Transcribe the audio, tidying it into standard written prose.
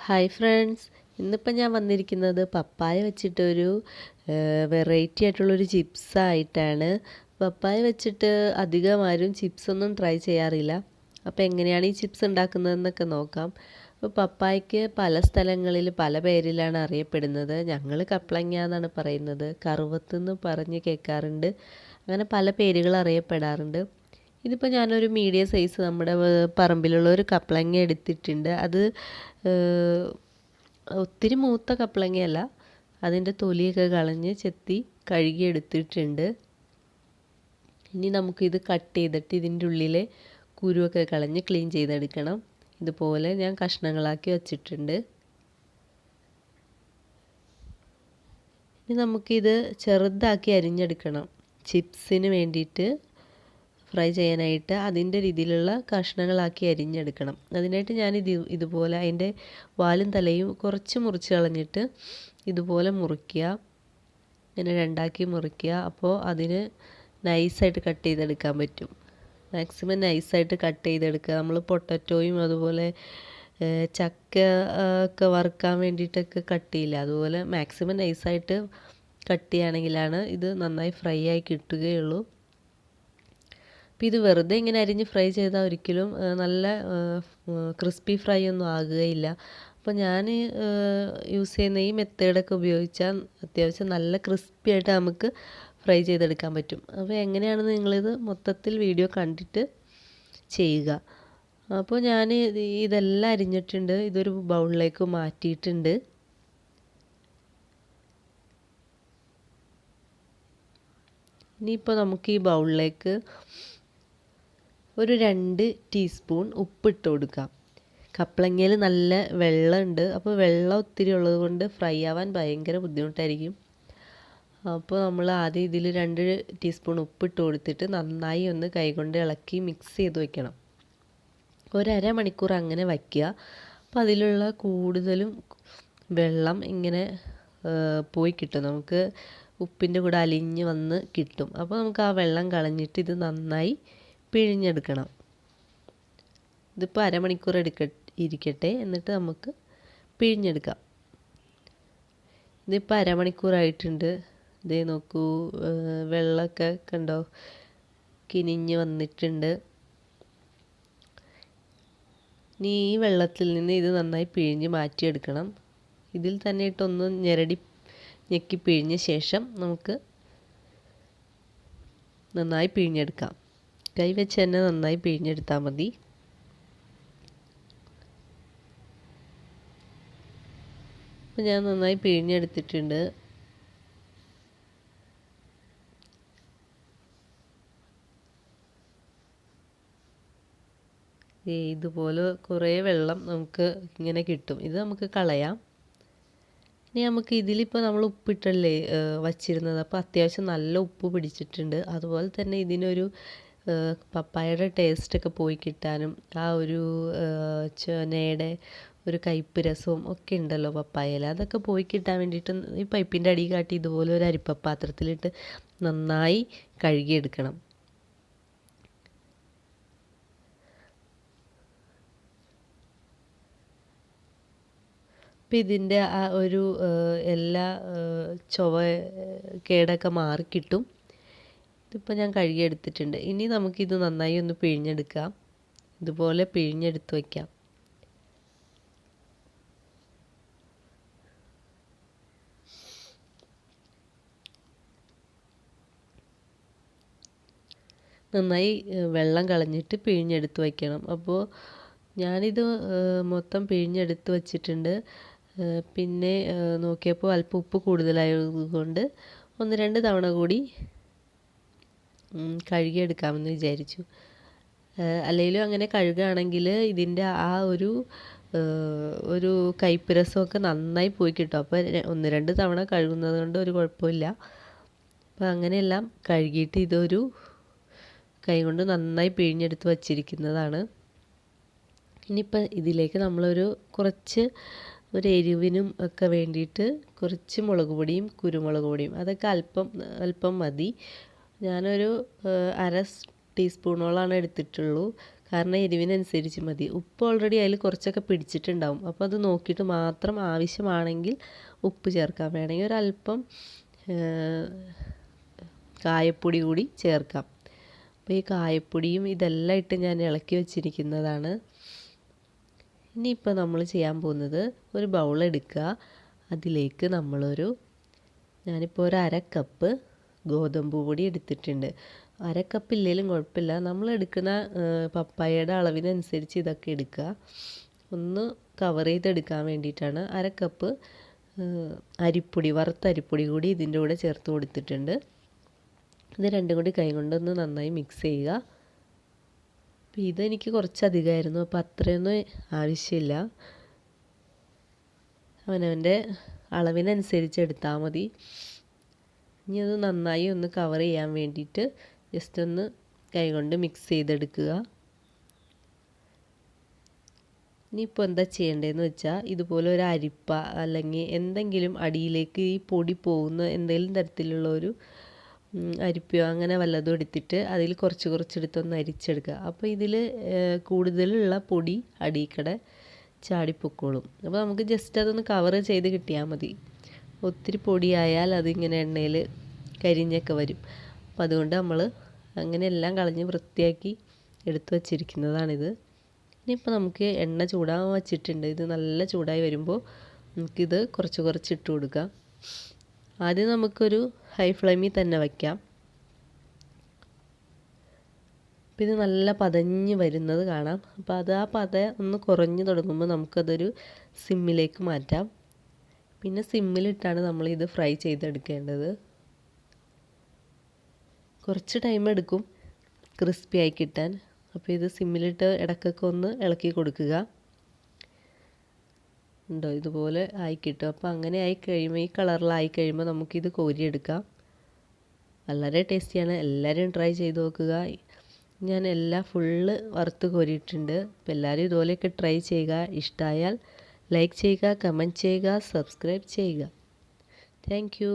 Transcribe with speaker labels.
Speaker 1: Hi friends, ഇന്നിപ്പോൾ ഞാൻ വന്നിരിക്കുന്നത് പപ്പായ വെച്ചിട്ടൊരു വെറൈറ്റി ആയിട്ടുള്ളൊരു ചിപ്സായിട്ടാണ്. പപ്പായ വെച്ചിട്ട് അധികം ആരും ചിപ്സൊന്നും ട്രൈ ചെയ്യാറില്ല. അപ്പോൾ എങ്ങനെയാണ് ഈ ചിപ്സ് ഉണ്ടാക്കുന്നതെന്നൊക്കെ നോക്കാം. അപ്പോൾ പപ്പായയ്ക്ക് പല സ്ഥലങ്ങളിൽ പല പേരിലാണ് അറിയപ്പെടുന്നത്. ഞങ്ങൾ കപ്പളങ്ങ എന്നാണ് പറയുന്നത്, കറുവത്തെന്ന് പറഞ്ഞ് കേൾക്കാറുണ്ട്. അങ്ങനെ പല പേരുകൾ അറിയപ്പെടാറുണ്ട്. ഇതിപ്പോൾ ഞാനൊരു മീഡിയം സൈസ് നമ്മുടെ പറമ്പിലുള്ള ഒരു കപ്പളങ്ങ എടുത്തിട്ടുണ്ട്. അത് ഒത്തിരി മൂത്ത കപ്പളങ്ങയല്ല, അതിൻ്റെ തൊലിയൊക്കെ കളഞ്ഞ് ചെത്തി കഴുകി എടുത്തിട്ടുണ്ട്. ഇനി നമുക്കിത് കട്ട് ചെയ്തിട്ട് ഇതിൻ്റെ ഉള്ളിലെ കുരുവൊക്കെ കളഞ്ഞ് ക്ലീൻ ചെയ്തെടുക്കണം. ഇതുപോലെ ഞാൻ കഷ്ണങ്ങളാക്കി വച്ചിട്ടുണ്ട്. ഇനി നമുക്കിത് ചെറുതാക്കി അരിഞ്ഞെടുക്കണം. ചിപ്സിന് വേണ്ടിയിട്ട് ഫ്രൈ ചെയ്യാനായിട്ട് അതിൻ്റെ രീതിയിലുള്ള കഷ്ണങ്ങളാക്കി അരിഞ്ഞെടുക്കണം. അതിനായിട്ട് ഞാൻ ഇതുപോലെ അതിൻ്റെ വാലും തലയും കുറച്ച് മുറിച്ച് കളഞ്ഞിട്ട് ഇതുപോലെ മുറിക്കുക. ഇങ്ങനെ രണ്ടാക്കി മുറിക്കുക. അപ്പോൾ അതിന് നൈസായിട്ട് കട്ട് ചെയ്തെടുക്കാൻ പറ്റും. മാക്സിമം നൈസായിട്ട് കട്ട് ചെയ്തെടുക്കുക. നമ്മൾ പൊട്ടറ്റോയും അതുപോലെ ചക്ക ഒക്കെ വറുക്കാൻ വേണ്ടിയിട്ടൊക്കെ കട്ട് ചെയ്യില്ല, അതുപോലെ മാക്സിമം നൈസായിട്ട് കട്ട് ചെയ്യുകയാണെങ്കിലാണ് ഇത് നന്നായി ഫ്രൈ ആയി കിട്ടുകയുള്ളൂ. അപ്പോൾ ഇത് വെറുതെ ഇങ്ങനെ അരിഞ്ഞ് ഫ്രൈ ചെയ്താൽ ഒരിക്കലും നല്ല ക്രിസ്പി ഫ്രൈ ഒന്നും ആകുകയില്ല. അപ്പോൾ ഞാൻ യൂസ് ചെയ്യുന്ന ഈ മെത്തേഡൊക്കെ ഉപയോഗിച്ചാൽ അത്യാവശ്യം നല്ല ക്രിസ്പി ആയിട്ട് നമുക്ക് ഫ്രൈ ചെയ്തെടുക്കാൻ പറ്റും. അപ്പോൾ എങ്ങനെയാണെന്ന് നിങ്ങളിത് മൊത്തത്തിൽ വീഡിയോ കണ്ടിട്ട് ചെയ്യുക. അപ്പോൾ ഞാൻ ഇതെല്ലാം അരിഞ്ഞിട്ടുണ്ട്. ഇതൊരു ബൗളിലേക്ക് മാറ്റിയിട്ടുണ്ട്. ഇനിയിപ്പോൾ നമുക്ക് ഈ ബൗളിലേക്ക് ഒരു 2 ടീസ്പൂൺ ഉപ്പിട്ട് കൊടുക്കാം. കപ്പളങ്ങയിൽ നല്ല വെള്ളമുണ്ട്, അപ്പോൾ വെള്ളം ഒത്തിരി ഉള്ളത് കൊണ്ട് ഫ്രൈ ആവാൻ ഭയങ്കര ബുദ്ധിമുട്ടായിരിക്കും. അപ്പോൾ നമ്മൾ ആദ്യം ഇതിൽ 2 ടീസ്പൂൺ ഉപ്പിട്ട് കൊടുത്തിട്ട് നന്നായി ഒന്ന് കൈകൊണ്ട് ഇളക്കി മിക്സ് ചെയ്ത് വയ്ക്കണം. ഒരു അരമണിക്കൂർ അങ്ങനെ വയ്ക്കുക. അപ്പോൾ അതിലുള്ള കൂടുതലും വെള്ളം ഇങ്ങനെ പോയി കിട്ടും, നമുക്ക് ഉപ്പിൻ്റെ കൂടെ അലിഞ്ഞ് വന്ന് കിട്ടും. അപ്പോൾ നമുക്ക് ആ വെള്ളം കളഞ്ഞിട്ട് ഇത് നന്നായി പിഴിഞ്ഞെടുക്കണം. ഇതിപ്പോൾ അരമണിക്കൂർ ഇരിക്കട്ടെ, എന്നിട്ട് നമുക്ക് പിഴിഞ്ഞെടുക്കാം. ഇതിപ്പോൾ അരമണിക്കൂറായിട്ടുണ്ട്. ഇതേ നോക്കൂ, വെള്ളമൊക്കെ കണ്ടോ കിനിഞ്ഞ് വന്നിട്ടുണ്ട്. ഇനി ഈ വെള്ളത്തിൽ നിന്ന് ഇത് നന്നായി പിഴിഞ്ഞ് മാറ്റിയെടുക്കണം. ഇതിൽ തന്നെ ഇട്ടൊന്ന് ഞെക്കി പിഴിഞ്ഞ ശേഷം നമുക്ക് നന്നായി പിഴിഞ്ഞെടുക്കാം. കൈ വെച്ച് തന്നെ നന്നായി പിഴിഞ്ഞെടുത്താൽ മതി. അപ്പോൾ ഞാൻ നന്നായി പിഴിഞ്ഞെടുത്തിട്ടുണ്ട്. ഇതുപോലെ കുറേ വെള്ളം നമുക്ക് ഇങ്ങനെ കിട്ടും. ഇത് നമുക്ക് കളയാം. ഇനി നമുക്ക് ഇതിലിപ്പോൾ നമ്മൾ ഉപ്പിട്ടല്ലേ വച്ചിരുന്നത്, അപ്പോൾ അത്യാവശ്യം നല്ല ഉപ്പ് പിടിച്ചിട്ടുണ്ട്. അതുപോലെ തന്നെ ഇതിനൊരു പപ്പായയുടെ ടേസ്റ്റൊക്കെ പോയി കിട്ടാനും ആ ഒരു ചൊനയുടെ ഒരു കയ്പ്പ് രസവും ഒക്കെ ഉണ്ടല്ലോ പപ്പായയിൽ, അതൊക്കെ പോയി കിട്ടാൻ വേണ്ടിയിട്ട് ഈ പൈപ്പിൻ്റെ അടി കാട്ടി ഇതുപോലെ ഒരു അരിപ്പപ്പാത്രത്തിലിട്ട് നന്നായി കഴുകിയെടുക്കണം. അപ്പം ഇതിൻ്റെ ആ ഒരു എല്ലാ കേടൊക്കെ മാറിക്കിട്ടും. ഇതിപ്പോൾ ഞാൻ കഴുകിയെടുത്തിട്ടുണ്ട്. ഇനി നമുക്കിത് നന്നായി ഒന്ന് പിഴിഞ്ഞെടുക്കാം. ഇതുപോലെ പിഴിഞ്ഞെടുത്ത് വയ്ക്കാം. നന്നായി വെള്ളം കളഞ്ഞിട്ട് പിഴിഞ്ഞെടുത്ത് വയ്ക്കണം. അപ്പോൾ ഞാനിത് മൊത്തം പിഴിഞ്ഞെടുത്ത് വച്ചിട്ടുണ്ട്. പിന്നെ നോക്കിയപ്പോൾ അല്പം ഉപ്പ് കൂടുതലായതുകൊണ്ട് 1-2 തവണ കൂടി കഴുകിയെടുക്കാമെന്ന് വിചാരിച്ചു. അല്ലെങ്കിലും അങ്ങനെ കഴുകുകയാണെങ്കിൽ ഇതിൻ്റെ ആ ഒരു കയ്പ്പ് രസമൊക്കെ നന്നായി പോയി കിട്ടും. അപ്പോൾ 1-2 തവണ കഴുകുന്നത് കൊണ്ട് ഒരു കുഴപ്പമില്ല. അപ്പോൾ അങ്ങനെയെല്ലാം കഴുകിയിട്ട് ഇതൊരു കൈ കൊണ്ട് നന്നായി പിഴിഞ്ഞെടുത്ത് വച്ചിരിക്കുന്നതാണ്. ഇനിയിപ്പോൾ ഇതിലേക്ക് നമ്മളൊരു കുറച്ച് ഒരു എരിവിനും ഒക്കെ വേണ്ടിയിട്ട് കുറച്ച് മുളക് പൊടിയും കുരുമുളക് പൊടിയും അതൊക്കെ അല്പം മതി. ഞാനൊരു 1/2 ടീസ്പൂണോളാണ് എടുത്തിട്ടുള്ളൂ. കാരണം എരിവിനനുസരിച്ച് മതി. ഉപ്പ് ഓൾറെഡി അതിൽ കുറച്ചൊക്കെ പിടിച്ചിട്ടുണ്ടാവും. അപ്പോൾ അത് നോക്കിയിട്ട് മാത്രം ആവശ്യമാണെങ്കിൽ ഉപ്പ് ചേർക്കാം. വേണമെങ്കിൽ ഒരല്പം കായപ്പൊടി കൂടി ചേർക്കാം. അപ്പോൾ ഈ കായപ്പൊടിയും ഇതെല്ലാം ഇട്ട് ഞാൻ ഇളക്കി വെച്ചിരിക്കുന്നതാണ്. ഇനിയിപ്പോൾ നമ്മൾ ചെയ്യാൻ പോകുന്നത് ഒരു ബൗൾ എടുക്കുക. അതിലേക്ക് ഞാനിപ്പോൾ ഒരു 1/2 കപ്പ് ഗോതമ്പ് പൊടി എടുത്തിട്ടുണ്ട്. 1/2 കപ്പ് ഇല്ലെങ്കിലും കുഴപ്പമില്ല. നമ്മൾ എടുക്കുന്ന പപ്പായയുടെ അളവിനനുസരിച്ച് ഇതൊക്കെ എടുക്കുക. ഒന്ന് കവർ ചെയ്തെടുക്കാൻ വേണ്ടിയിട്ടാണ് 1/2 കപ്പ് അരിപ്പൊടി, വറുത്ത അരിപ്പൊടി കൂടി ഇതിൻ്റെ കൂടെ ചേർത്ത് കൊടുത്തിട്ടുണ്ട്. ഇത് രണ്ടും കൂടി കൈ കൊണ്ടൊന്ന് നന്നായി മിക്സ് ചെയ്യുക. അപ്പോൾ ഇതെനിക്ക് കുറച്ചധികമായിരുന്നു, അപ്പോൾ അത്രയൊന്നും ആവശ്യമില്ല. അവനവൻ്റെ അളവിനനുസരിച്ച് എടുത്താൽ മതി. ഇനി അത് നന്നായി ഒന്ന് കവർ ചെയ്യാൻ വേണ്ടിയിട്ട് ജസ്റ്റ് ഒന്ന് കൈകൊണ്ട് മിക്സ് ചെയ്തെടുക്കുക. ഇനിയിപ്പോൾ എന്താ ചെയ്യേണ്ടതെന്ന് വെച്ചാൽ ഇതുപോലെ ഒരു അരിപ്പ അല്ലെങ്കിൽ എന്തെങ്കിലും അടിയിലേക്ക് ഈ പൊടി പോകുന്ന എന്തെങ്കിലും തരത്തിലുള്ള ഒരു അരിപ്പയോ അങ്ങനെ വല്ലതും എടുത്തിട്ട് അതിൽ കുറച്ചെടുത്തൊന്ന് അരിച്ചെടുക്കുക. അപ്പോൾ ഇതിൽ കൂടുതലുള്ള പൊടി അടിയിക്കടെ ചാടിപ്പൊക്കോളും. അപ്പോൾ നമുക്ക് ജസ്റ്റ് അതൊന്ന് കവർ ചെയ്ത് കിട്ടിയാൽ മതി. ഒത്തിരി പൊടിയായാൽ അതിങ്ങനെ എണ്ണയിൽ കരിഞ്ഞൊക്കെ വരും. അപ്പോൾ അതുകൊണ്ട് നമ്മൾ അങ്ങനെ എല്ലാം കളഞ്ഞ് വൃത്തിയാക്കി എടുത്തു വച്ചിരിക്കുന്നതാണിത്. ഇനിയിപ്പോൾ നമുക്ക് എണ്ണ ചൂടാൻ വച്ചിട്ടുണ്ട്. ഇത് നല്ല ചൂടായി വരുമ്പോൾ നമുക്കിത് കുറച്ചിട്ട് കൊടുക്കാം. ആദ്യം നമുക്കൊരു ഹൈ ഫ്ലെയിമിൽ തന്നെ വയ്ക്കാം. അപ്പോൾ ഇത് നല്ല പതഞ്ഞ് വരുന്നത് കാണാം. അപ്പോൾ ആ പത ഒന്ന് കുറഞ്ഞു തുടങ്ങുമ്പോൾ നമുക്കതൊരു സിമ്മിലേക്ക് മാറ്റാം. പിന്നെ സിമ്മിലിട്ടാണ് നമ്മളിത് ഫ്രൈ ചെയ്തെടുക്കേണ്ടത്. കുറച്ച് ടൈം എടുക്കും ക്രിസ്പി ആയി കിട്ടാൻ. അപ്പോൾ ഇത് സിമ്മിലിട്ട് ഇടയ്ക്കൊക്കെ ഒന്ന് ഇളക്കി കൊടുക്കുക. ഉണ്ടോ, ഇതുപോലെ ആയി കിട്ടും. അപ്പോൾ അങ്ങനെ ആയി കഴിയുമ്പോൾ, ഈ കളറിലായി കഴിയുമ്പോൾ നമുക്കിത് കോരിയെടുക്കാം. വളരെ ടേസ്റ്റിയാണ്. എല്ലാവരും ട്രൈ ചെയ്ത് നോക്കുക. ഞാൻ എല്ലാം ഫുള്ള് വറുത്ത് കോരിയിട്ടുണ്ട്. അപ്പോൾ എല്ലാവരും ഇതുപോലെയൊക്കെ ട്രൈ ചെയ്യുക. ഇഷ്ടമായാൽ ലൈക്ക് ചെയ്യുക, കമൻറ്റ് ചെയ്യുക, സബ്സ്ക്രൈബ് ചെയ്യുക. Thank you.